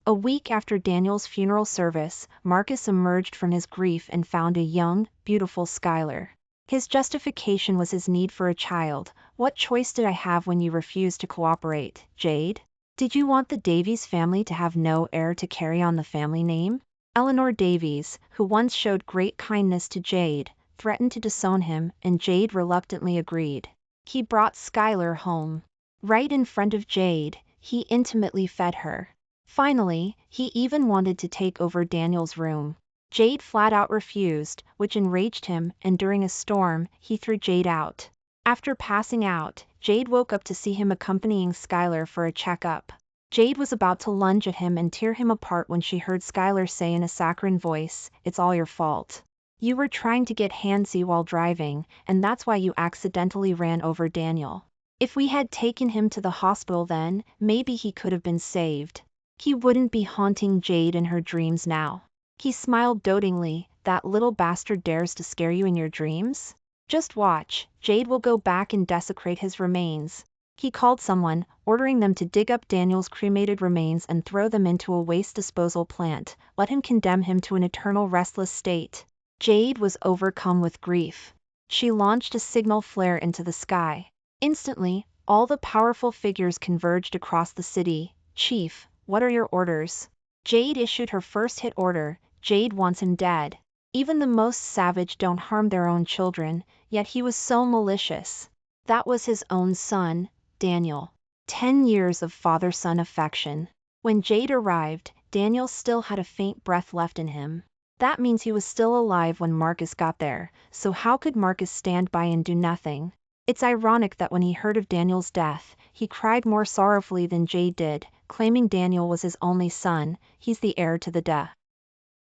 A week after Daniel's funeral service, Marcus emerged from his grief and found a young, beautiful Skylar. His justification was his need for a child. "What choice did I have when you refused to cooperate, Jade? Did you want the Davies family to have no heir to carry on the family name?" Eleanor Davies, who once showed great kindness to Jade, threatened to disown him, and Jade reluctantly agreed. He brought Skylar home. Right in front of Jade, he intimately fed her. Finally, he even wanted to take over Daniel's room. Jade flat out refused, which enraged him, and during a storm, he threw Jade out. After passing out, Jade woke up to see him accompanying Skylar for a checkup. Jade was about to lunge at him and tear him apart when she heard Skylar say in a saccharine voice, "It's all your fault. You were trying to get handsy while driving, and that's why you accidentally ran over Daniel. If we had taken him to the hospital then, maybe he could have been saved. He wouldn't be haunting Jade in her dreams now." He smiled dotingly. "That little bastard dares to scare you in your dreams? Just watch, Jade will go back and desecrate his remains." He called someone, ordering them to dig up Daniel's cremated remains and throw them into a waste disposal plant. Let him condemn him to an eternal restless state. Jade was overcome with grief. She launched a signal flare into the sky. Instantly, all the powerful figures converged across the city. "Chief, what are your orders?" Jade issued her first hit order. Jade wants him dead. Even the most savage don't harm their own children, yet he was so malicious. That was his own son, Daniel. 10 years of father-son affection. When Jade arrived, Daniel still had a faint breath left in him. That means he was still alive when Marcus got there, so how could Marcus stand by and do nothing? It's ironic that when he heard of Daniel's death, he cried more sorrowfully than Jade did, claiming Daniel was his only son. He's the heir to the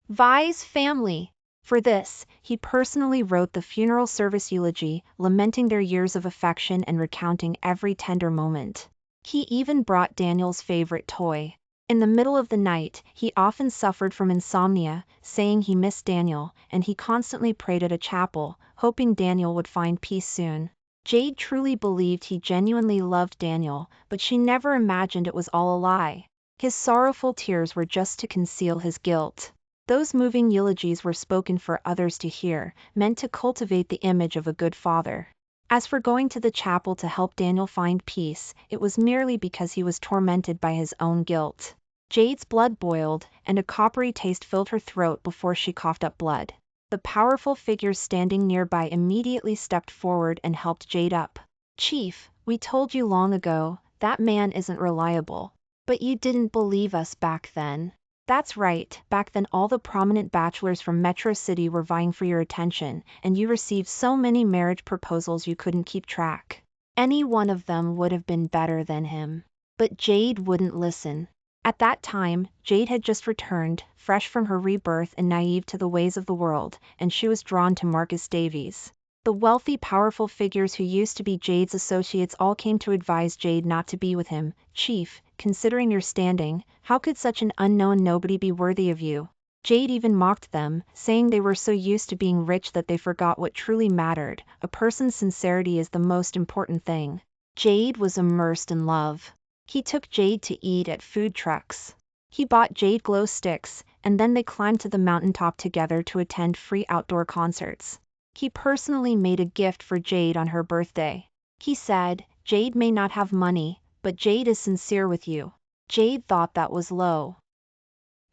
Vi's family. For this, he personally wrote the funeral service eulogy, lamenting their years of affection and recounting every tender moment. He even brought Daniel's favorite toy. In the middle of the night, he often suffered from insomnia, saying he missed Daniel, and he constantly prayed at a chapel, hoping Daniel would find peace soon. Jade truly believed he genuinely loved Daniel, but she never imagined it was all a lie. His sorrowful tears were just to conceal his guilt. Those moving eulogies were spoken for others to hear, meant to cultivate the image of a good father. As for going to the chapel to help Daniel find peace, it was merely because he was tormented by his own guilt. Jade's blood boiled, and a coppery taste filled her throat before she coughed up blood. The powerful figures standing nearby immediately stepped forward and helped Jade up. "Chief, we told you long ago, that man isn't reliable. But you didn't believe us back then." "That's right, back then all the prominent bachelors from Metro City were vying for your attention, and you received so many marriage proposals you couldn't keep track. Any one of them would have been better than him. But Jade wouldn't listen." At that time, Jade had just returned, fresh from her rebirth and naive to the ways of the world, and she was drawn to Marcus Davies. The wealthy, powerful figures who used to be Jade's associates all came to advise Jade not to be with him. "Chief, considering your standing, how could such an unknown nobody be worthy of you?" Jade even mocked them, saying they were so used to being rich that they forgot what truly mattered. A person's sincerity is the most important thing. Jade was immersed in love. He took Jade to eat at food trucks. He bought Jade glow sticks, and then they climbed to the mountaintop together to attend free outdoor concerts. He personally made a gift for Jade on her birthday. He said, "Jade may not have money, but Jade is sincere with you." Jade thought that was low.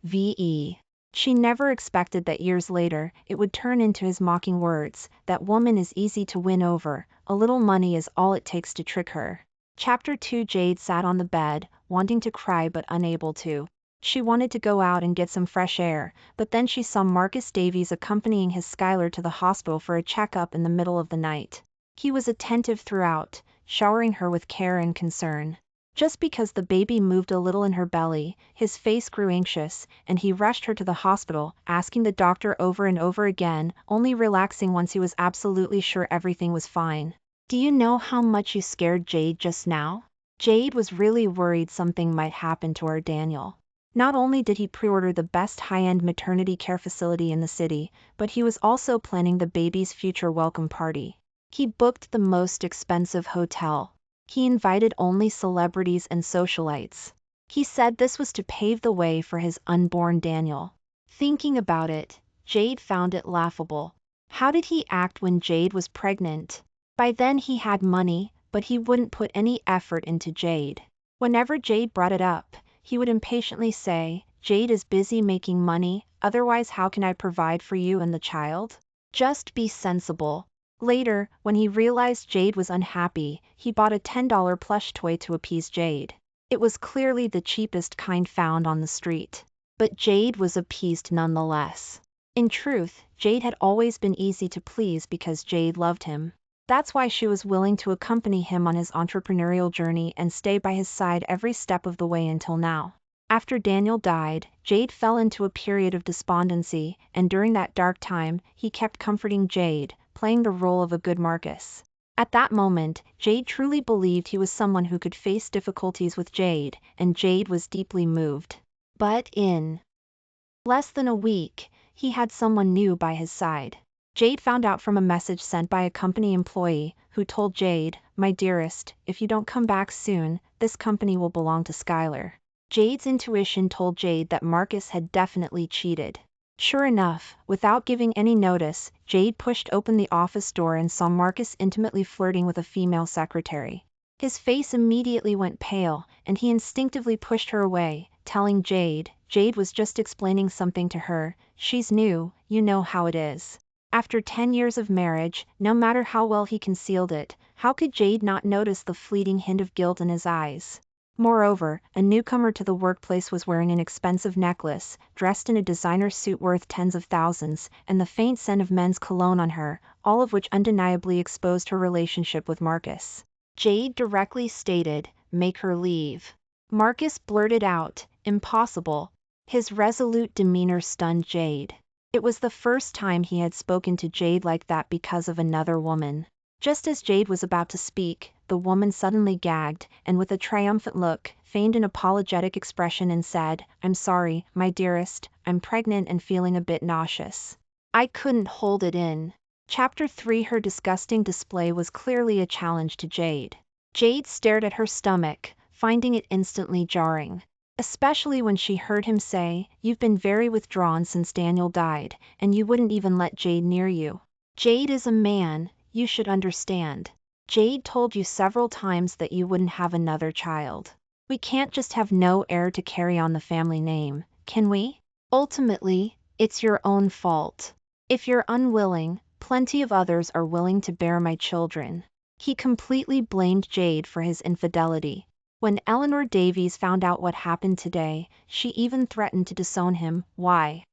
She never expected that years later, it would turn into his mocking words, "That woman is easy to win over, a little money is all it takes to trick her." Chapter 2. Jade sat on the bed, wanting to cry but unable to. She wanted to go out and get some fresh air, but then she saw Marcus Davies accompanying his Skylar to the hospital for a checkup in the middle of the night. He was attentive throughout, showering her with care and concern. Just because the baby moved a little in her belly, his face grew anxious, and he rushed her to the hospital, asking the doctor over and over again, only relaxing once he was absolutely sure everything was fine. "Do you know how much you scared Jade just now?" Jade was really worried something might happen to our Daniel. Not only did he pre-order the best high-end maternity care facility in the city, but he was also planning the baby's future welcome party. He booked the most expensive hotel. He invited only celebrities and socialites. He said this was to pave the way for his unborn Daniel. Thinking about it, Jade found it laughable. How did he act when Jade was pregnant? By then he had money, but he wouldn't put any effort into Jade. Whenever Jade brought it up, he would impatiently say, "Jade is busy making money, otherwise how can I provide for you and the child? Just be sensible." Later, when he realized Jade was unhappy, he bought a $10 plush toy to appease Jade. It was clearly the cheapest kind found on the street. But Jade was appeased nonetheless. In truth, Jade had always been easy to please because Jade loved him. That's why she was willing to accompany him on his entrepreneurial journey and stay by his side every step of the way until now. After Daniel died, Jade fell into a period of despondency, and during that dark time, he kept comforting Jade, playing the role of a good Marcus. At that moment, Jade truly believed he was someone who could face difficulties with Jade, and Jade was deeply moved. But in less than a week, he had someone new by his side. Jade found out from a message sent by a company employee, who told Jade, "My dearest, if you don't come back soon, this company will belong to Skylar." Jade's intuition told Jade that Marcus had definitely cheated. Sure enough, without giving any notice, Jade pushed open the office door and saw Marcus intimately flirting with a female secretary. His face immediately went pale, and he instinctively pushed her away, telling Jade was just explaining something to her. "She's new, you know how it is." After 10 years of marriage, no matter how well he concealed it, how could Jade not notice the fleeting hint of guilt in his eyes? Moreover, a newcomer to the workplace was wearing an expensive necklace, dressed in a designer suit worth tens of thousands, and the faint scent of men's cologne on her, all of which undeniably exposed her relationship with Marcus. Jade directly stated, "Make her leave." Marcus blurted out, "Impossible." His resolute demeanor stunned Jade. It was the first time he had spoken to Jade like that because of another woman. Just as Jade was about to speak, the woman suddenly gagged, and with a triumphant look, feigned an apologetic expression and said, "I'm sorry, my dearest, I'm pregnant and feeling a bit nauseous. I couldn't hold it in." Chapter 3. Her disgusting display was clearly a challenge to Jade. Jade stared at her stomach, finding it instantly jarring. Especially when she heard him say, "You've been very withdrawn since Daniel died, and you wouldn't even let Jade near you. Jade is a man, you should understand. Jade told you several times that you wouldn't have another child. We can't just have no heir to carry on the family name, can we? Ultimately, it's your own fault. If you're unwilling, plenty of others are willing to bear my children." He completely blamed Jade for his infidelity. When Eleanor Davies found out what happened today, she even threatened to disown him. "Why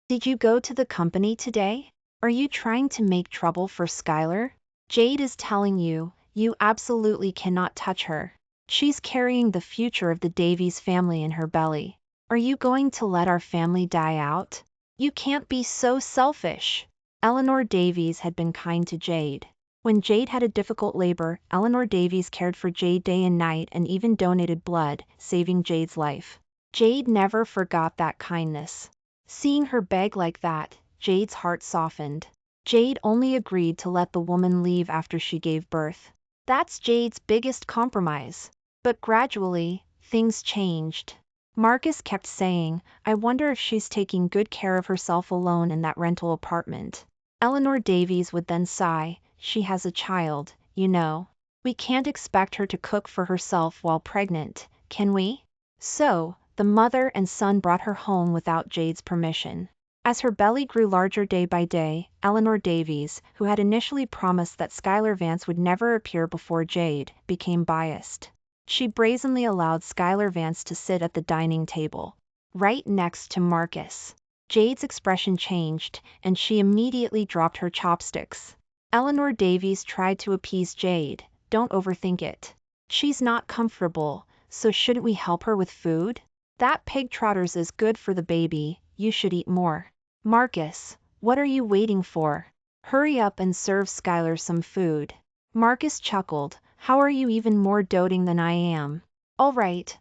did you go to the company today? Are you trying to make trouble for Skylar? Jade is telling you, you absolutely cannot touch her. She's carrying the future of the Davies family in her belly. Are you going to let our family die out? You can't be so selfish." Eleanor Davies had been kind to Jade. When Jade had a difficult labor, Eleanor Davies cared for Jade day and night and even donated blood, saving Jade's life. Jade never forgot that kindness. Seeing her beg like that, Jade's heart softened. Jade only agreed to let the woman leave after she gave birth. That's Jade's biggest compromise. But gradually, things changed. Marcus kept saying, "I wonder if she's taking good care of herself alone in that rental apartment." Eleanor Davies would then sigh, "She has a child, you know. We can't expect her to cook for herself while pregnant, can we?" So, the mother and son brought her home without Jade's permission. As her belly grew larger day by day, Eleanor Davies, who had initially promised that Skylar Vance would never appear before Jade, became biased. She brazenly allowed Skylar Vance to sit at the dining table, right next to Marcus. Jade's expression changed, and she immediately dropped her chopsticks. Eleanor Davies tried to appease Jade, "Don't overthink it. She's not comfortable, so shouldn't we help her with food? That pig trotters is good for the baby, you should eat more. Marcus, what are you waiting for? Hurry up and serve Skylar some food." Marcus chuckled, "How are you even more doting than I am? All right,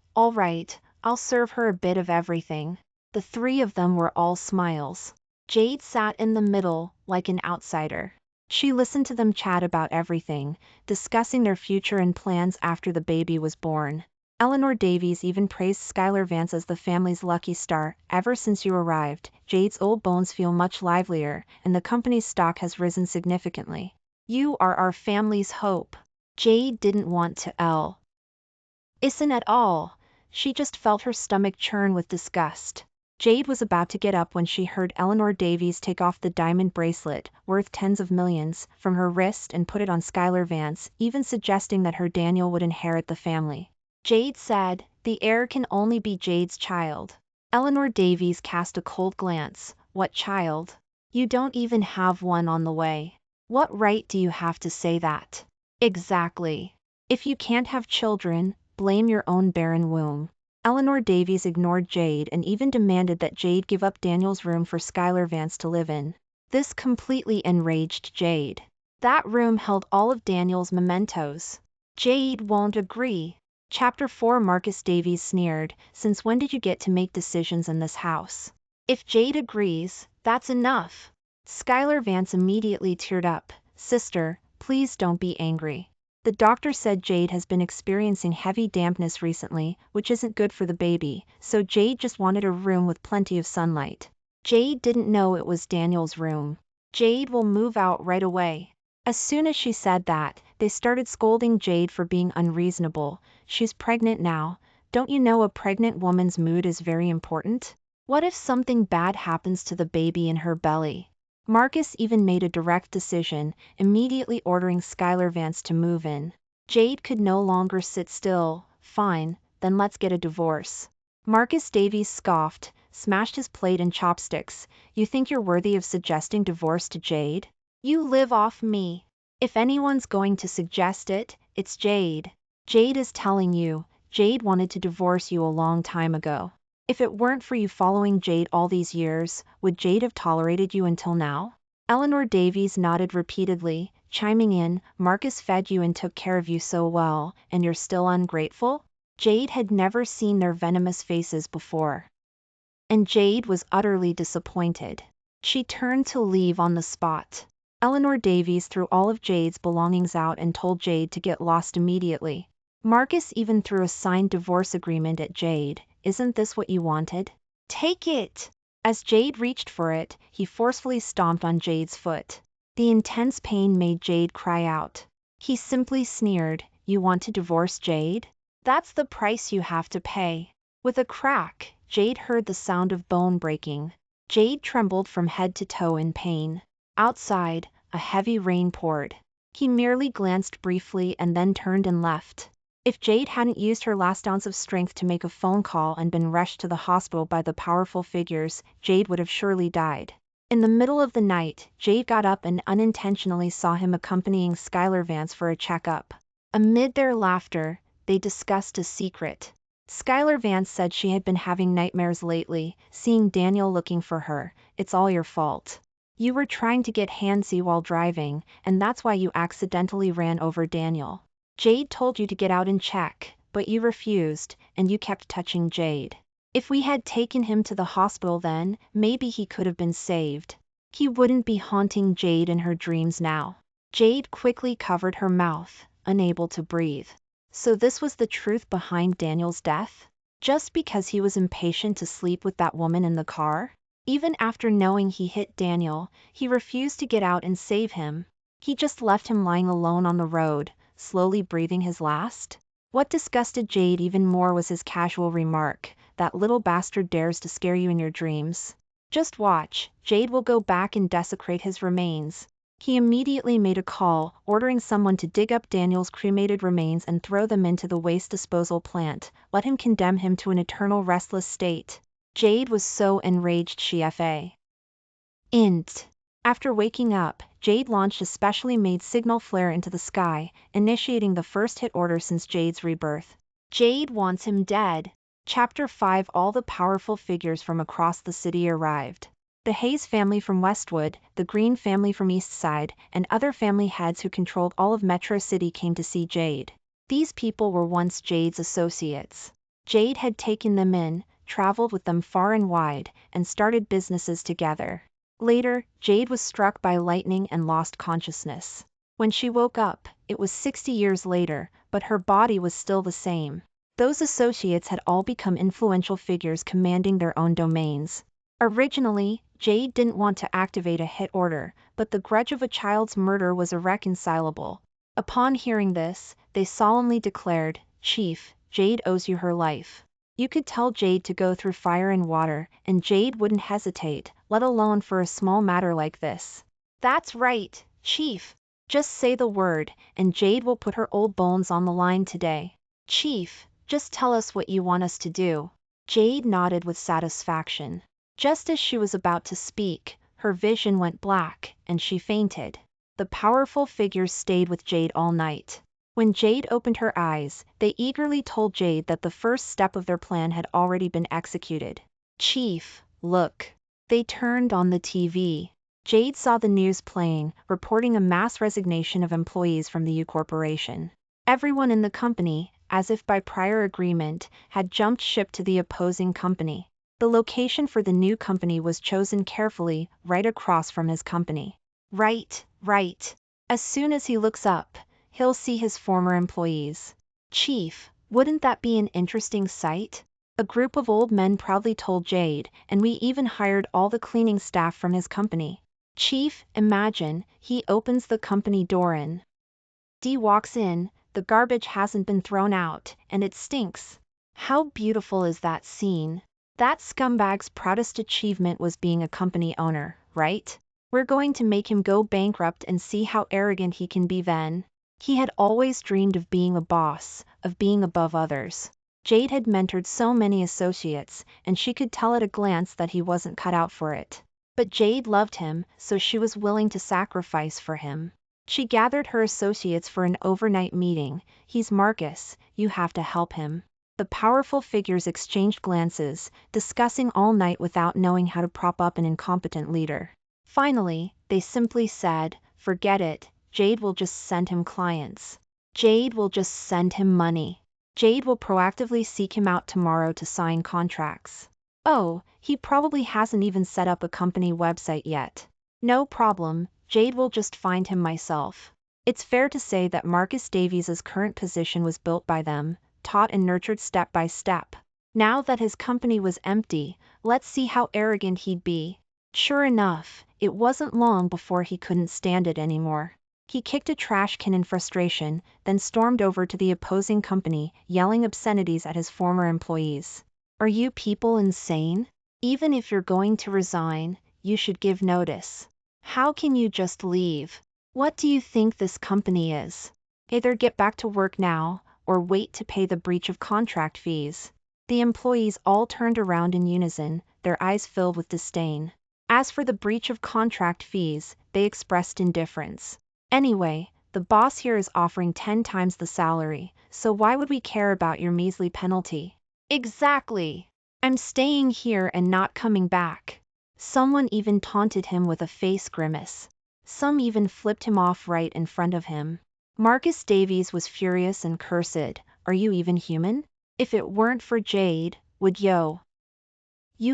I'll serve her a bit of everything." The three of them were all smiles. Jade sat in the middle, like an outsider. She listened to them chat about everything, discussing their future and plans after the baby was born. Eleanor Davies even praised Skylar Vance as the family's lucky star. Ever since you arrived, Jade's old bones feel much livelier, and the company's stock has risen significantly. You are our family's hope. Jade didn't want to listen at all. She just felt her stomach churn with disgust. Jade was about to get up when she heard Eleanor Davies take off the diamond bracelet, worth tens of millions, from her wrist and put it on Skylar Vance, even suggesting that her Daniel would inherit the family. Jade said, "The heir can only be Jade's child." Eleanor Davies cast a cold glance. What child? You don't even have one on the way. What right do you have to say that? Exactly. If you can't have children, blame your own barren womb. Eleanor Davies ignored Jade and even demanded that Jade give up Daniel's room for Skylar Vance to live in. This completely enraged Jade. That room held all of Daniel's mementos. Jade won't agree. Chapter 4 Marcus Davies sneered, "Since when did you get to make decisions in this house? If Jade agrees, that's enough." Skylar Vance immediately teared up. "Sister, please don't be angry. The doctor said Jade has been experiencing heavy dampness recently, which isn't good for the baby, so Jade just wanted a room with plenty of sunlight." Jade didn't know it was Daniel's room. "Jade will move out right away." As soon as she said that, they started scolding Jade for being unreasonable. "She's pregnant now. Don't you know a pregnant woman's mood is very important? What if something bad happens to the baby in her belly?" Marcus even made a direct decision, immediately ordering Skylar Vance to move in. Jade could no longer sit still. "Fine, then let's get a divorce." Marcus Davies scoffed, smashed his plate and chopsticks. "You think you're worthy of suggesting divorce to Jade? You live off me. If anyone's going to suggest it, it's Jade. Jade is telling you, Jade wanted to divorce you a long time ago. If it weren't for you following Jade all these years, would Jade have tolerated you until now?" Eleanor Davies nodded repeatedly, chiming in, "Marcus fed you and took care of you so well, and you're still ungrateful?" Jade had never seen their venomous faces before, and Jade was utterly disappointed. She turned to leave on the spot. Eleanor Davies threw all of Jade's belongings out and told Jade to get lost immediately. Marcus even threw a signed divorce agreement at Jade. "Isn't this what you wanted? Take it!" As Jade reached for it, he forcefully stomped on Jade's foot. The intense pain made Jade cry out. He simply sneered, "You want to divorce Jade? That's the price you have to pay." With a crack, Jade heard the sound of bone breaking. Jade trembled from head to toe in pain. Outside, a heavy rain poured. He merely glanced briefly and then turned and left. If Jade hadn't used her last ounce of strength to make a phone call and been rushed to the hospital by the powerful figures, Jade would have surely died. In the middle of the night, Jade got up and unintentionally saw him accompanying Skylar Vance for a checkup. Amid their laughter, they discussed a secret. Skylar Vance said she had been having nightmares lately, seeing Daniel looking for her. "It's all your fault. You were trying to get handsy while driving, and that's why you accidentally ran over Daniel. Jade told you to get out and check, but you refused, and you kept touching Jade. If we had taken him to the hospital then, maybe he could have been saved. He wouldn't be haunting Jade in her dreams now." Jade quickly covered her mouth, unable to breathe. So this was the truth behind Daniel's death? Just because he was impatient to sleep with that woman in the car? Even after knowing he hit Daniel, he refused to get out and save him. He just left him lying alone on the road, slowly breathing his last. What disgusted Jade even more was his casual remark, "That little bastard dares to scare you in your dreams. Just watch, Jade will go back and desecrate his remains." He immediately made a call, ordering someone to dig up Daniel's cremated remains and throw them into the waste disposal plant. Let him condemn him to an eternal restless state. Jade was so enraged she int. After waking up, Jade launched a specially made signal flare into the sky, initiating the first hit order since Jade's rebirth. Jade wants him dead. Chapter 5 All the powerful figures from across the city arrived. The Hayes family from Westwood, the Green family from Eastside, and other family heads who controlled all of Metro City came to see Jade. These people were once Jade's associates. Jade had taken them in, traveled with them far and wide, and started businesses together. Later, Jade was struck by lightning and lost consciousness. When she woke up, it was 60 years later, but her body was still the same. Those associates had all become influential figures commanding their own domains. Originally, Jade didn't want to activate a hit order, but the grudge of a child's murder was irreconcilable. Upon hearing this, they solemnly declared, "Chief, Jade owes you her life." You could tell Jade to go through fire and water, and Jade wouldn't hesitate, let alone for a small matter like this. "That's right, Chief. Just say the word, and Jade will put her old bones on the line today. Chief, just tell us what you want us to do." Jade nodded with satisfaction. Just as she was about to speak, her vision went black, and she fainted. The powerful figures stayed with Jade all night. When Jade opened her eyes, they eagerly told Jade that the first step of their plan had already been executed. "Chief, look." They turned on the TV. Jade saw the news playing, reporting a mass resignation of employees from the U Corporation. Everyone in the company, as if by prior agreement, had jumped ship to the opposing company. The location for the new company was chosen carefully, right across from his company. Right. As soon as he looks up, he'll see his former employees. "Chief, wouldn't that be an interesting sight?" A group of old men proudly told Jade, "and we even hired all the cleaning staff from his company." Chief, imagine, he opens the company door and D walks in, the garbage hasn't been thrown out, and it stinks. How beautiful is that scene? That scumbag's proudest achievement was being a company owner, right? We're going to make him go bankrupt and see how arrogant he can be then. He had always dreamed of being a boss, of being above others. Jade had mentored so many associates, and she could tell at a glance that he wasn't cut out for it. But Jade loved him, so she was willing to sacrifice for him. She gathered her associates for an overnight meeting. "He's Marcus, you have to help him." The powerful figures exchanged glances, discussing all night without knowing how to prop up an incompetent leader. Finally, they simply said, "Forget it, Jade will just send him clients. Jade will just send him money. Jade will proactively seek him out tomorrow to sign contracts. Oh, he probably hasn't even set up a company website yet. No problem, Jade will just find him myself." It's fair to say that Marcus Davies's current position was built by them, taught and nurtured step by step. Now that his company was empty, let's see how arrogant he'd be. Sure enough, it wasn't long before he couldn't stand it anymore. He kicked a trash can in frustration, then stormed over to the opposing company, yelling obscenities at his former employees. "Are you people insane? Even if you're going to resign, you should give notice. How can you just leave? What do you think this company is? Either get back to work now, or wait to pay the breach of contract fees." The employees all turned around in unison, their eyes filled with disdain. As for the breach of contract fees, they expressed indifference. "Anyway, the boss here is offering 10 times the salary, so why would we care about your measly penalty?" "Exactly. I'm staying here and not coming back." Someone even taunted him with a face grimace. Some even flipped him off right in front of him. Marcus Davies was furious and cursed. "Are you even human? If it weren't for Jade, would you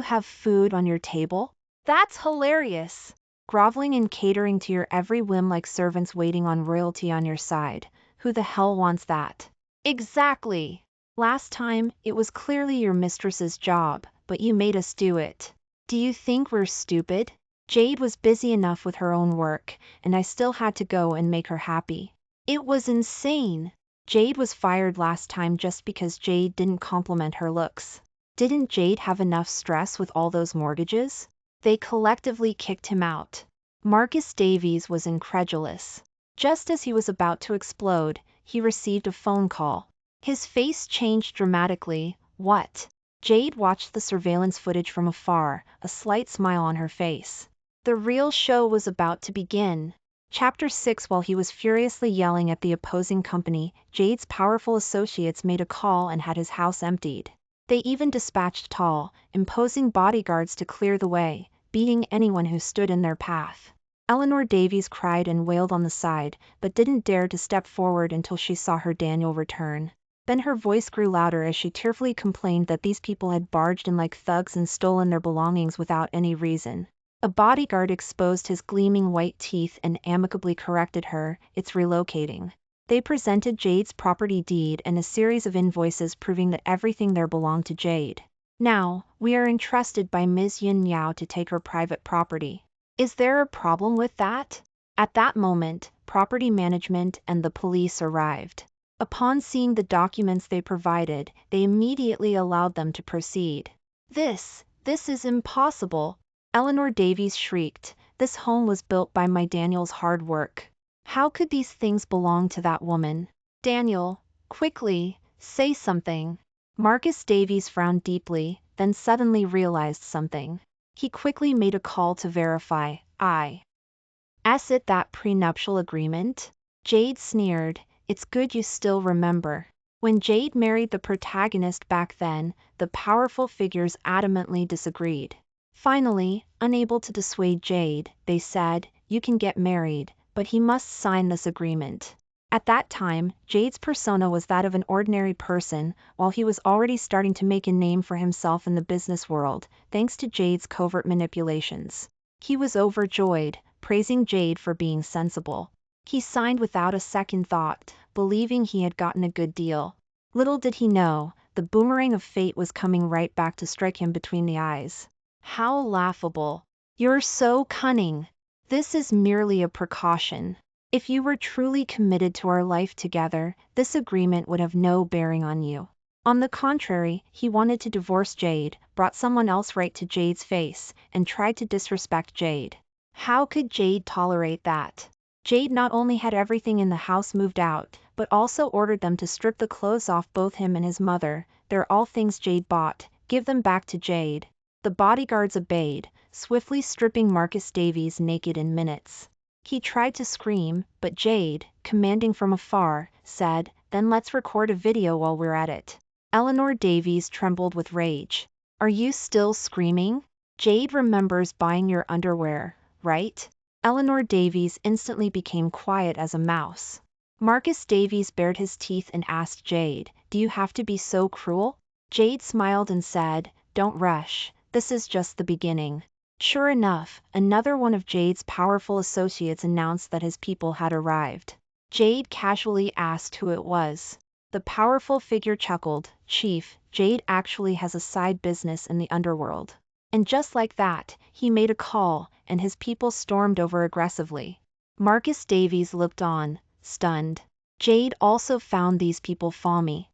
have food on your table? That's hilarious. Groveling and catering to your every whim like servants waiting on royalty on your side. Who the hell wants that?" "Exactly. Last time, it was clearly your mistress's job, but you made us do it. Do you think we're stupid? Jade was busy enough with her own work, and I still had to go and make her happy. It was insane. Jade was fired last time just because Jade didn't compliment her looks. Didn't Jade have enough stress with all those mortgages?" They collectively kicked him out. Marcus Davies was incredulous. Just as he was about to explode, he received a phone call. His face changed dramatically. "What?" Jade watched the surveillance footage from afar, a slight smile on her face. The real show was about to begin. Chapter 6. While he was furiously yelling at the opposing company, Jade's powerful associates made a call and had his house emptied. They even dispatched tall, imposing bodyguards to clear the way, beating anyone who stood in their path. Eleanor Davies cried and wailed on the side, but didn't dare to step forward until she saw her Daniel return. Then her voice grew louder as she tearfully complained that these people had barged in like thugs and stolen their belongings without any reason. A bodyguard exposed his gleaming white teeth and amicably corrected her. "It's relocating. They presented Jade's property deed and a series of invoices proving that everything there belonged to Jade. Now, we are entrusted by Ms. Yin Yao to take her private property. Is there a problem with that? At that moment, property management and the police arrived. Upon seeing the documents they provided, they immediately allowed them to proceed. This is impossible, Eleanor Davies shrieked. This home was built by my Daniel's hard work. How could these things belong to that woman? Daniel, quickly, say something. Marcus Davies frowned deeply, then suddenly realized something. He quickly made a call to verify. Is it that prenuptial agreement? Jade sneered. It's good you still remember. When Jade married the protagonist back then, the powerful figures adamantly disagreed. Finally, unable to dissuade Jade, they said, you can get married, but he must sign this agreement. At that time, Jade's persona was that of an ordinary person, while he was already starting to make a name for himself in the business world, thanks to Jade's covert manipulations. He was overjoyed, praising Jade for being sensible. He signed without a second thought, believing he had gotten a good deal. Little did he know, the boomerang of fate was coming right back to strike him between the eyes. How laughable. You're so cunning. This is merely a precaution. If you were truly committed to our life together, this agreement would have no bearing on you. On the contrary, he wanted to divorce Jade, brought someone else right to Jade's face, and tried to disrespect Jade. How could Jade tolerate that? Jade not only had everything in the house moved out, but also ordered them to strip the clothes off both him and his mother. They're all things Jade bought, give them back to Jade. The bodyguards obeyed, swiftly stripping Marcus Davies naked in minutes. He tried to scream, but Jade, commanding from afar, said, then let's record a video while we're at it. Eleanor Davies trembled with rage. Are you still screaming? Jade remembers buying your underwear, right? Eleanor Davies instantly became quiet as a mouse. Marcus Davies bared his teeth and asked Jade, do you have to be so cruel? Jade smiled and said, don't rush, this is just the beginning. Sure enough, another one of Jade's powerful associates announced that his people had arrived. Jade casually asked who it was. The powerful figure chuckled, Chief, Jade actually has a side business in the underworld. And just like that, he made a call, and his people stormed over aggressively. Marcus Davies looked on, stunned. Jade also found these people phony.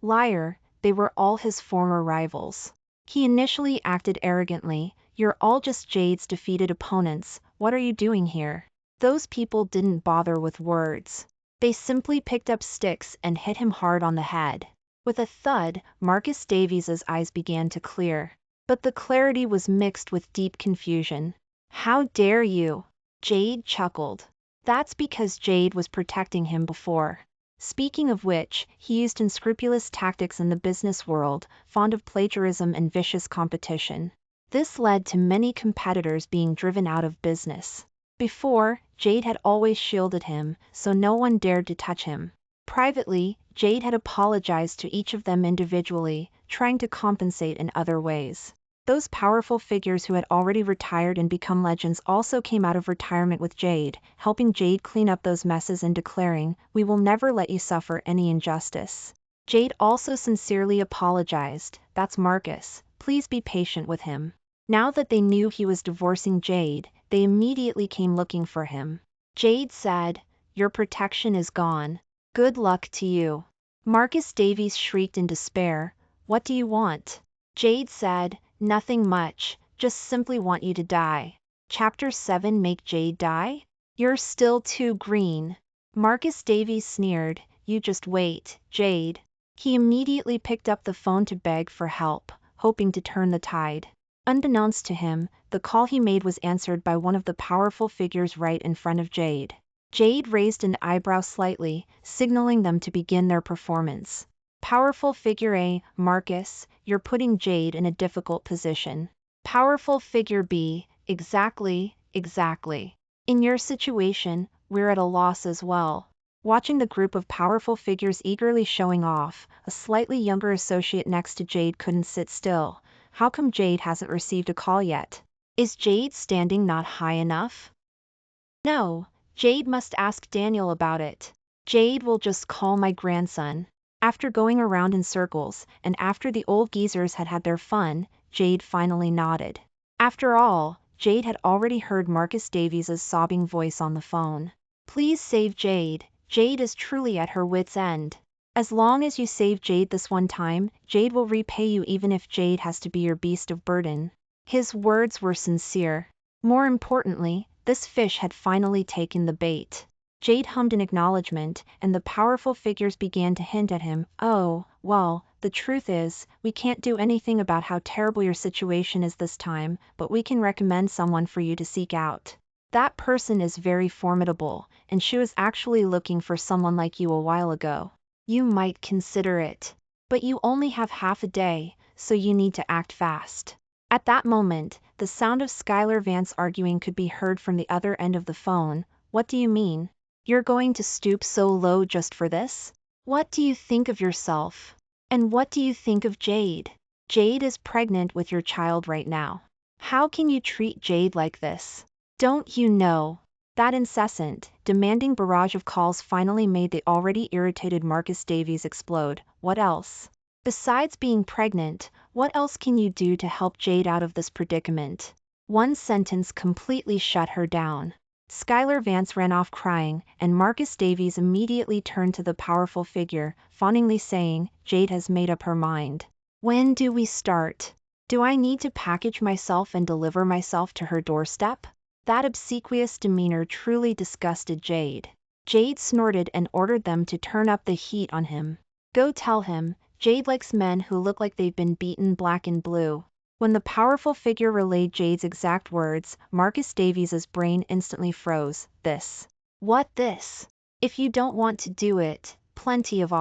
Liar, they were all his former rivals. He initially acted arrogantly, you're all just Jade's defeated opponents, what are you doing here? Those people didn't bother with words. They simply picked up sticks and hit him hard on the head. With a thud, Marcus Davies's eyes began to clear. But the clarity was mixed with deep confusion. How dare you? Jade chuckled. That's because Jade was protecting him before. Speaking of which, he used unscrupulous tactics in the business world, fond of plagiarism and vicious competition. This led to many competitors being driven out of business. Before, Jade had always shielded him, so no one dared to touch him. Privately, Jade had apologized to each of them individually, trying to compensate in other ways. Those powerful figures who had already retired and become legends also came out of retirement with Jade, helping Jade clean up those messes and declaring, we will never let you suffer any injustice. Jade also sincerely apologized, that's Marcus, please be patient with him. Now that they knew he was divorcing Jade, they immediately came looking for him. Jade said, your protection is gone. Good luck to you. Marcus Davies shrieked in despair, what do you want? Jade said, nothing much, just simply want you to die. Chapter 7 Make Jade Die? You're still too green. Marcus Davies sneered, you just wait, Jade. He immediately picked up the phone to beg for help, hoping to turn the tide. Unbeknownst to him, the call he made was answered by one of the powerful figures right in front of Jade. Jade raised an eyebrow slightly, signaling them to begin their performance. Powerful figure A, Marcus, you're putting Jade in a difficult position. Powerful figure B, exactly. In your situation, we're at a loss as well. Watching the group of powerful figures eagerly showing off, a slightly younger associate next to Jade couldn't sit still. How come Jade hasn't received a call yet? Is Jade standing not high enough? No, Jade must ask Daniel about it. Jade will just call my grandson. After going around in circles, and after the old geezers had had their fun, Jade finally nodded. After all, Jade had already heard Marcus Davies's sobbing voice on the phone. Please save Jade. Jade is truly at her wit's end. As long as you save Jade this one time, Jade will repay you even if Jade has to be your beast of burden. His words were sincere. More importantly, this fish had finally taken the bait. Jade hummed in acknowledgement, and the powerful figures began to hint at him. Oh, well, the truth is, we can't do anything about how terrible your situation is this time, but we can recommend someone for you to seek out. That person is very formidable, and she was actually looking for someone like you a while ago. You might consider it. But you only have half a day, so you need to act fast. At that moment, the sound of Skylar Vance arguing could be heard from the other end of the phone. What do you mean? You're going to stoop so low just for this? What do you think of yourself? And what do you think of Jade? Jade is pregnant with your child right now. How can you treat Jade like this? Don't you know? That incessant, demanding barrage of calls finally made the already irritated Marcus Davies explode. What else? Besides being pregnant, what else can you do to help Jade out of this predicament? One sentence completely shut her down. Skylar Vance ran off crying, and Marcus Davies immediately turned to the powerful figure, fawningly saying, Jade has made up her mind. When do we start? Do I need to package myself and deliver myself to her doorstep? That obsequious demeanor truly disgusted Jade. Jade snorted and ordered them to turn up the heat on him. Go tell him, Jade likes men who look like they've been beaten black and blue. When the powerful figure relayed Jade's exact words, Marcus Davies's brain instantly froze. This. What this? If you don't want to do it, plenty of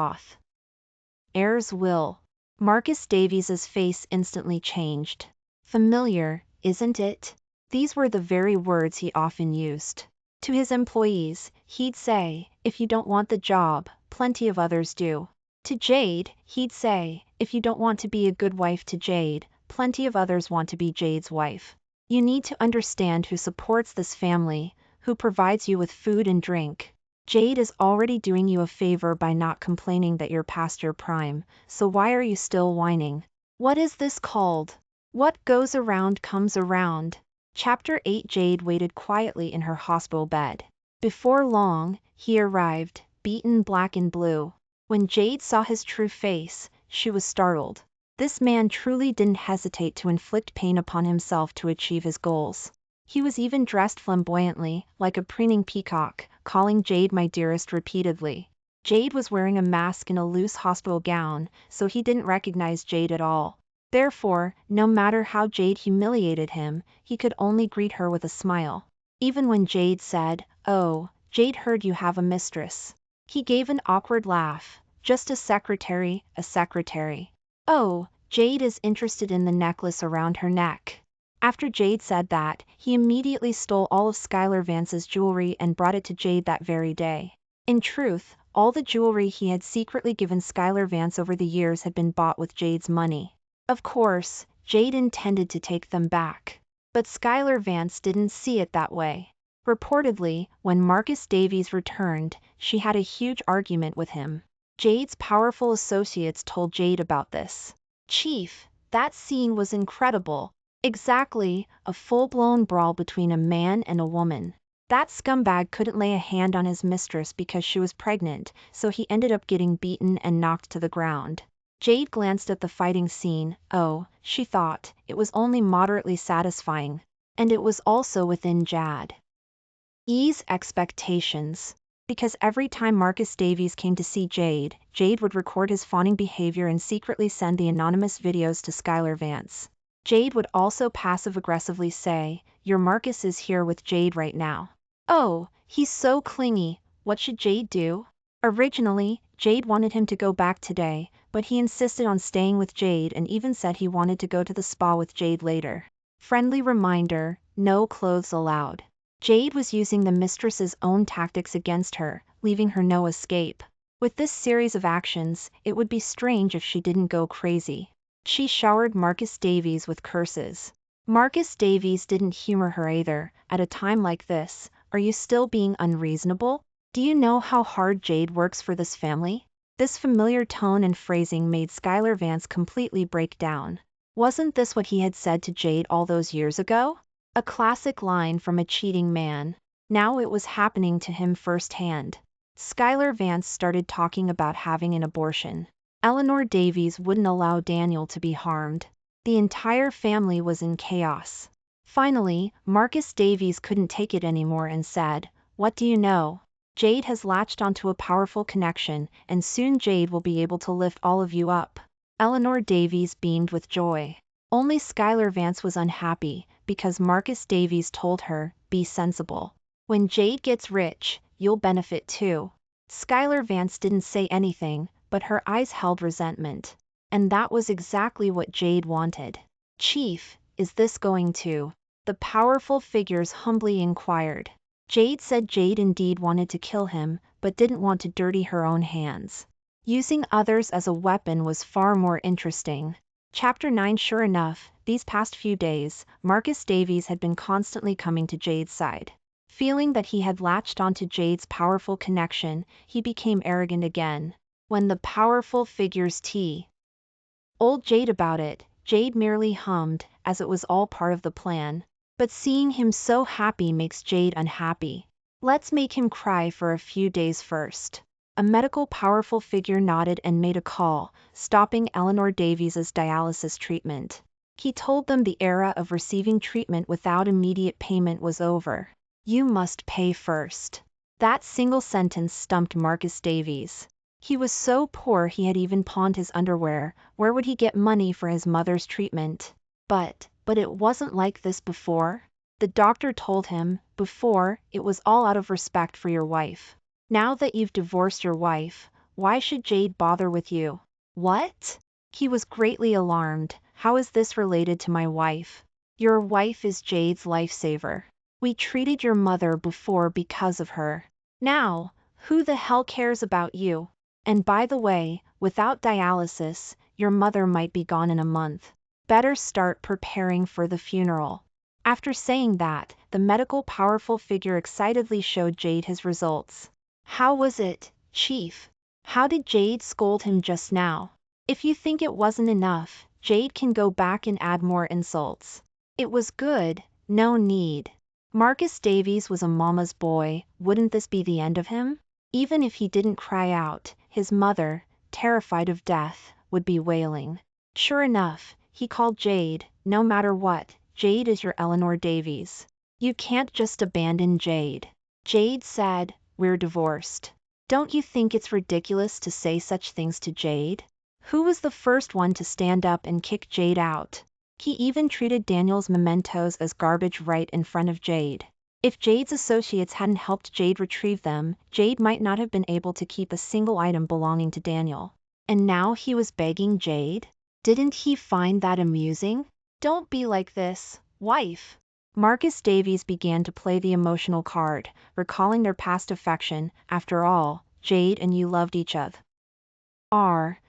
heirs will. Marcus Davies's face instantly changed. Familiar, isn't it? These were the very words he often used. To his employees, he'd say, if you don't want the job, plenty of others do. To Jade, he'd say, if you don't want to be a good wife to Jade, plenty of others want to be Jade's wife. You need to understand who supports this family, who provides you with food and drink. Jade is already doing you a favor by not complaining that you're past your prime, so why are you still whining? What is this called? What goes around comes around. Chapter 8. Jade waited quietly in her hospital bed. Before long, he arrived, beaten black and blue. When Jade saw his true face, she was startled. This man truly didn't hesitate to inflict pain upon himself to achieve his goals. He was even dressed flamboyantly, like a preening peacock, calling Jade my dearest repeatedly. Jade was wearing a mask and a loose hospital gown, so he didn't recognize Jade at all. Therefore, no matter how Jade humiliated him, he could only greet her with a smile. Even when Jade said, "Oh, Jade heard you have a mistress." He gave an awkward laugh. Just a secretary, a secretary. Oh, Jade is interested in the necklace around her neck. After Jade said that, he immediately stole all of Skylar Vance's jewelry and brought it to Jade that very day. In truth, all the jewelry he had secretly given Skylar Vance over the years had been bought with Jade's money. Of course, Jade intended to take them back. But Skylar Vance didn't see it that way. Reportedly, when Marcus Davies returned, she had a huge argument with him. Jade's powerful associates told Jade about this. Chief, that scene was incredible. Exactly, a full-blown brawl between a man and a woman. That scumbag couldn't lay a hand on his mistress because she was pregnant, so he ended up getting beaten and knocked to the ground. Jade glanced at the fighting scene. Oh, she thought, it was only moderately satisfying. And it was also within Jade's expectations. Because every time Marcus Davies came to see Jade, Jade would record his fawning behavior and secretly send the anonymous videos to Skylar Vance. Jade would also passive-aggressively say, "Your Marcus is here with Jade right now." Oh, he's so clingy, what should Jade do? Originally, Jade wanted him to go back today, but he insisted on staying with Jade and even said he wanted to go to the spa with Jade later. Friendly reminder, no clothes allowed. Jade was using the mistress's own tactics against her, leaving her no escape. With this series of actions, it would be strange if she didn't go crazy. She showered Marcus Davies with curses. Marcus Davies didn't humor her either. At a time like this, are you still being unreasonable? Do you know how hard Jade works for this family? This familiar tone and phrasing made Skylar Vance completely break down. Wasn't this what he had said to Jade all those years ago? A classic line from a cheating man. Now it was happening to him firsthand. Skylar Vance started talking about having an abortion. Eleanor Davies wouldn't allow Daniel to be harmed. The entire family was in chaos. Finally, Marcus Davies couldn't take it anymore and said, "What do you know? Jade has latched onto a powerful connection, and soon Jade will be able to lift all of you up." Eleanor Davies beamed with joy. Only Skylar Vance was unhappy, because Marcus Davies told her, "Be sensible. When Jade gets rich, you'll benefit too." Skylar Vance didn't say anything, but her eyes held resentment. And that was exactly what Jade wanted. "Chief, is this going to?" the powerful figures humbly inquired. Jade said Jade indeed wanted to kill him, but didn't want to dirty her own hands. Using others as a weapon was far more interesting. Chapter 9. Sure enough, these past few days, Marcus Davies had been constantly coming to Jade's side. Feeling that he had latched onto Jade's powerful connection, he became arrogant again. When the powerful figures told Jade about it, Jade merely hummed, as it was all part of the plan. But seeing him so happy makes Jade unhappy. "Let's make him cry for a few days first." A medical powerful figure nodded and made a call, stopping Eleanor Davies's dialysis treatment. He told them the era of receiving treatment without immediate payment was over. "You must pay first." That single sentence stumped Marcus Davies. He was so poor he had even pawned his underwear. Where would he get money for his mother's treatment? But it wasn't like this before. The doctor told him, "Before, it was all out of respect for your wife. Now that you've divorced your wife, why should Jade bother with you?" "What?" He was greatly alarmed. "How is this related to my wife?" "Your wife is Jade's lifesaver. We treated your mother before because of her. Now, who the hell cares about you? And by the way, without dialysis, your mother might be gone in a month. Better start preparing for the funeral." After saying that, the medical powerful figure excitedly showed Jade his results. "How was it, Chief? How did Jade scold him just now?" "If you think it wasn't enough, Jade can go back and add more insults." "It was good, no need." Marcus Davies was a mama's boy. Wouldn't this be the end of him? Even if he didn't cry out, his mother, terrified of death, would be wailing. Sure enough, he called Jade. "No matter what, Jade is your Eleanor Davies. You can't just abandon Jade." Jade said, "We're divorced." Don't you think it's ridiculous to say such things to Jade? Who was the first one to stand up and kick Jade out? He even treated Daniel's mementos as garbage right in front of Jade. If Jade's associates hadn't helped Jade retrieve them, Jade might not have been able to keep a single item belonging to Daniel. And now he was begging Jade? Didn't he find that amusing? "Don't be like this, wife." Marcus Davies began to play the emotional card, recalling their past affection. "After all, Jade and you loved each other.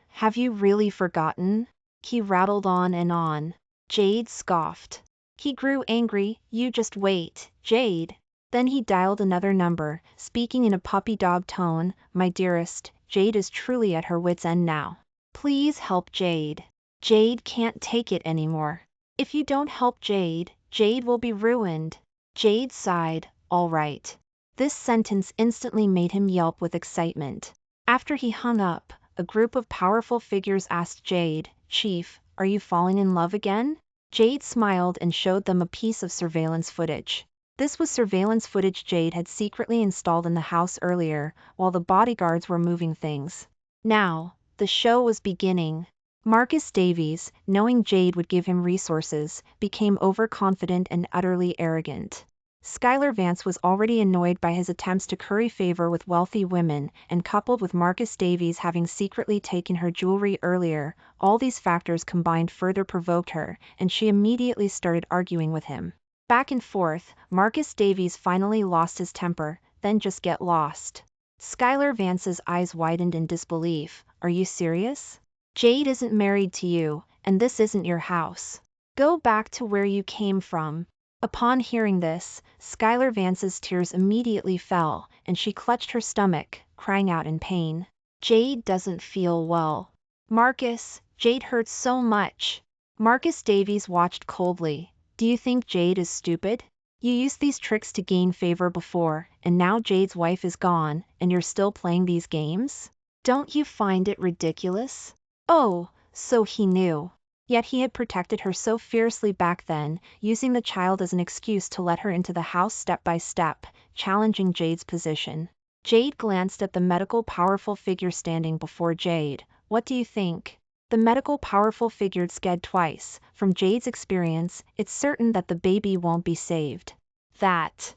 Have you really forgotten?" He rattled on and on. Jade scoffed. He grew angry. "You just wait, Jade." Then he dialed another number, speaking in a puppy dog tone. "My dearest, Jade is truly at her wit's end now. Please help Jade. Jade can't take it anymore. If you don't help Jade, Jade will be ruined." Jade sighed. "All right." This sentence instantly made him yelp with excitement. After he hung up, a group of powerful figures asked Jade, "Chief, are you falling in love again?" Jade smiled and showed them a piece of surveillance footage. This was surveillance footage Jade had secretly installed in the house earlier, while the bodyguards were moving things. Now, the show was beginning. Marcus Davies, knowing Jade would give him resources, became overconfident and utterly arrogant. Skylar Vance was already annoyed by his attempts to curry favor with wealthy women, and coupled with Marcus Davies having secretly taken her jewelry earlier, all these factors combined further provoked her, and she immediately started arguing with him. Back and forth, Marcus Davies finally lost his temper. "Then just get lost." Skylar Vance's eyes widened in disbelief. "Are you serious? Jade isn't married to you, and this isn't your house. Go back to where you came from." Upon hearing this, Skylar Vance's tears immediately fell, and she clutched her stomach, crying out in pain. Jade doesn't feel well. Marcus, Jade hurts so much. Marcus Davies watched coldly. Do you think Jade is stupid? You used these tricks to gain favor before, and now Jade's wife is gone, and you're still playing these games? Don't you find it ridiculous? Oh, so he knew. Yet he had protected her so fiercely back then, using the child as an excuse to let her into the house step by step, challenging Jade's position. Jade glanced at the medical powerful figure standing before Jade. What do you think? The medical powerful figure scared twice. From Jade's experience, it's certain that the baby won't be saved. That's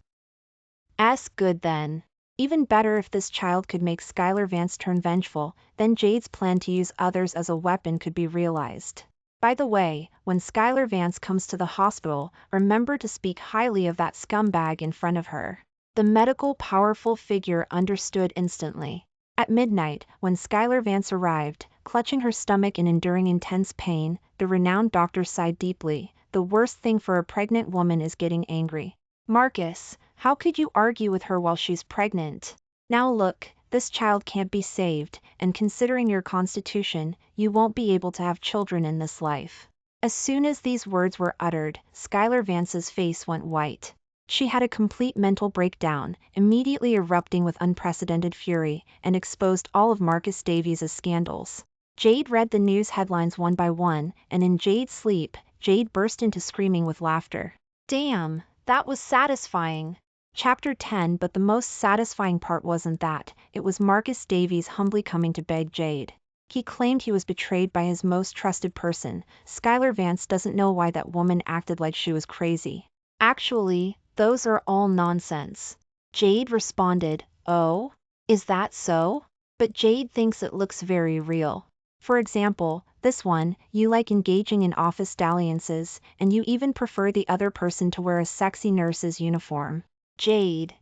good then. Even better if this child could make Skylar Vance turn vengeful, then Jade's plan to use others as a weapon could be realized. By the way, when Skylar Vance comes to the hospital, remember to speak highly of that scumbag in front of her. The medical powerful figure understood instantly. At midnight, when Skylar Vance arrived, clutching her stomach and enduring intense pain, the renowned doctor sighed deeply. The worst thing for a pregnant woman is getting angry. Marcus, how could you argue with her while she's pregnant? Now look, this child can't be saved, and considering your constitution, you won't be able to have children in this life. As soon as these words were uttered, Skylar Vance's face went white. She had a complete mental breakdown, immediately erupting with unprecedented fury, and exposed all of Marcus Davies' scandals. Jade read the news headlines one by one, and in Jade's sleep, Jade burst into screaming with laughter. Damn, that was satisfying. Chapter 10. But the most satisfying part wasn't that, it was Marcus Davies humbly coming to beg Jade. He claimed he was betrayed by his most trusted person. Skylar Vance doesn't know why that woman acted like she was crazy. Actually, those are all nonsense. Jade responded, oh? Is that so? But Jade thinks it looks very real. For example, this one, you like engaging in office dalliances, and you even prefer the other person to wear a sexy nurse's uniform. Jade.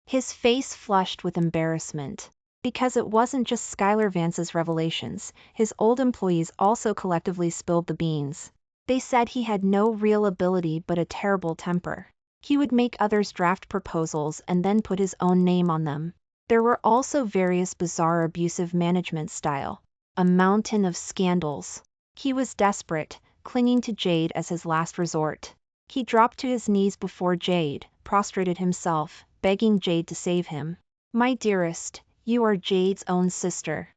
His face flushed with embarrassment. Because it wasn't just Skylar Vance's revelations, his old employees also collectively spilled the beans. They said he had no real ability but a terrible temper. He would make others draft proposals and then put his own name on them. There were also various bizarre abusive management style. A mountain of scandals. He was desperate, clinging to Jade as his last resort. He dropped to his knees before Jade, prostrated himself, begging Jade to save him. My dearest, you are Jade's own sister.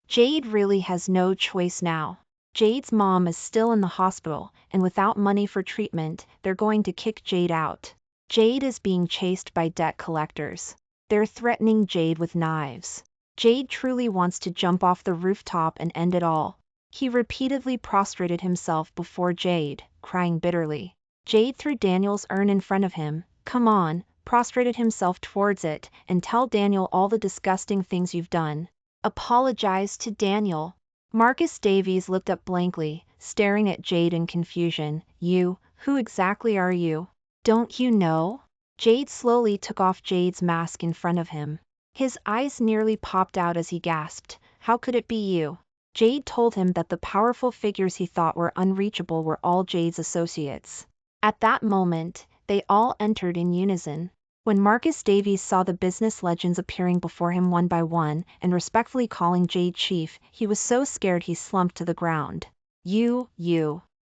Jade really has no choice now. Jade's mom is still in the hospital, and without money for treatment, they're going to kick Jade out. Jade is being chased by debt collectors. They're threatening Jade with knives. Jade truly wants to jump off the rooftop and end it all. He repeatedly prostrated himself before Jade, crying bitterly. Jade threw Daniel's urn in front of him. Come on, prostrated himself towards it, and tell Daniel all the disgusting things you've done. Apologize to Daniel. Marcus Davies looked up blankly, staring at Jade in confusion. You, who exactly are you? Don't you know? Jade slowly took off Jade's mask in front of him. His eyes nearly popped out as he gasped, how could it be you? Jade told him that the powerful figures he thought were unreachable were all Jade's associates. At that moment, they all entered in unison. When Marcus Davies saw the business legends appearing before him one by one, and respectfully calling Jade chief, he was so scared he slumped to the ground. You.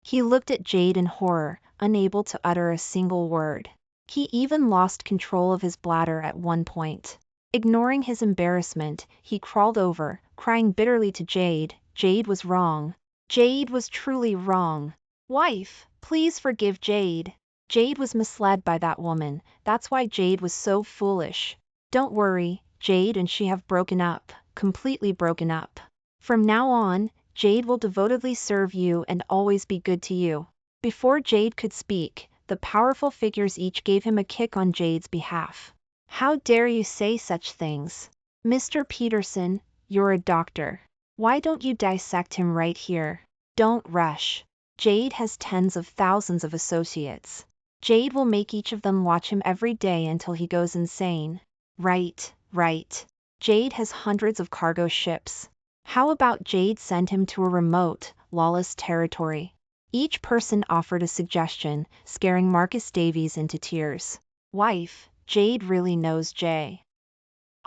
He looked at Jade in horror, unable to utter a single word. He even lost control of his bladder at one point. Ignoring his embarrassment, he crawled over, crying bitterly to Jade. Jade was wrong. Jade was truly wrong. Wife, please forgive Jade. Jade was misled by that woman, that's why Jade was so foolish. Don't worry, Jade and she have broken up, completely broken up. From now on, Jade will devotedly serve you and always be good to you. Before Jade could speak, the powerful figures each gave him a kick on Jade's behalf. How dare you say such things? Mr. Peterson, you're a doctor. Why don't you dissect him right here? Don't rush. Jade has tens of thousands of associates. Jade will make each of them watch him every day until he goes insane. Right. Jade has hundreds of cargo ships. How about Jade send him to a remote, lawless territory? Each person offered a suggestion, scaring Marcus Davies into tears. Wife, Jade really knows Jay.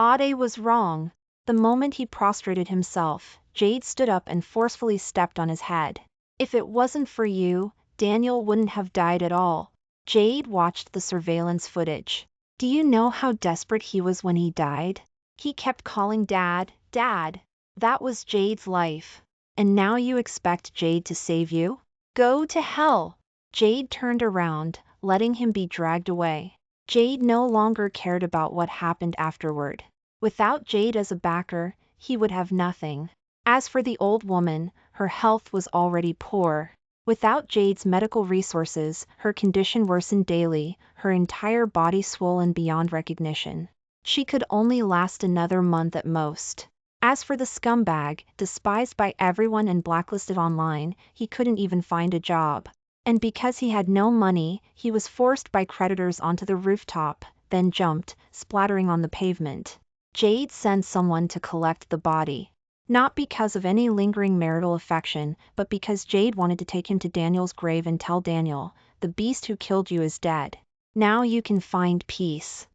Ade was wrong. The moment he prostrated himself, Jade stood up and forcefully stepped on his head. If it wasn't for you, Daniel wouldn't have died at all. Jade watched the surveillance footage. Do you know how desperate he was when he died? He kept calling Dad, Dad. That was Jade's life. And now you expect Jade to save you? Go to hell! Jade turned around, letting him be dragged away. Jade no longer cared about what happened afterward. Without Jade as a backer, he would have nothing. As for the old woman, her health was already poor. Without Jade's medical resources, her condition worsened daily, her entire body swollen beyond recognition. She could only last another month at most. As for the scumbag, despised by everyone and blacklisted online, he couldn't even find a job. And because he had no money, he was forced by creditors onto the rooftop, then jumped, splattering on the pavement. Jade sent someone to collect the body. Not because of any lingering marital affection, but because Jade wanted to take him to Daniel's grave and tell Daniel, the beast who killed you is dead. Now you can find peace.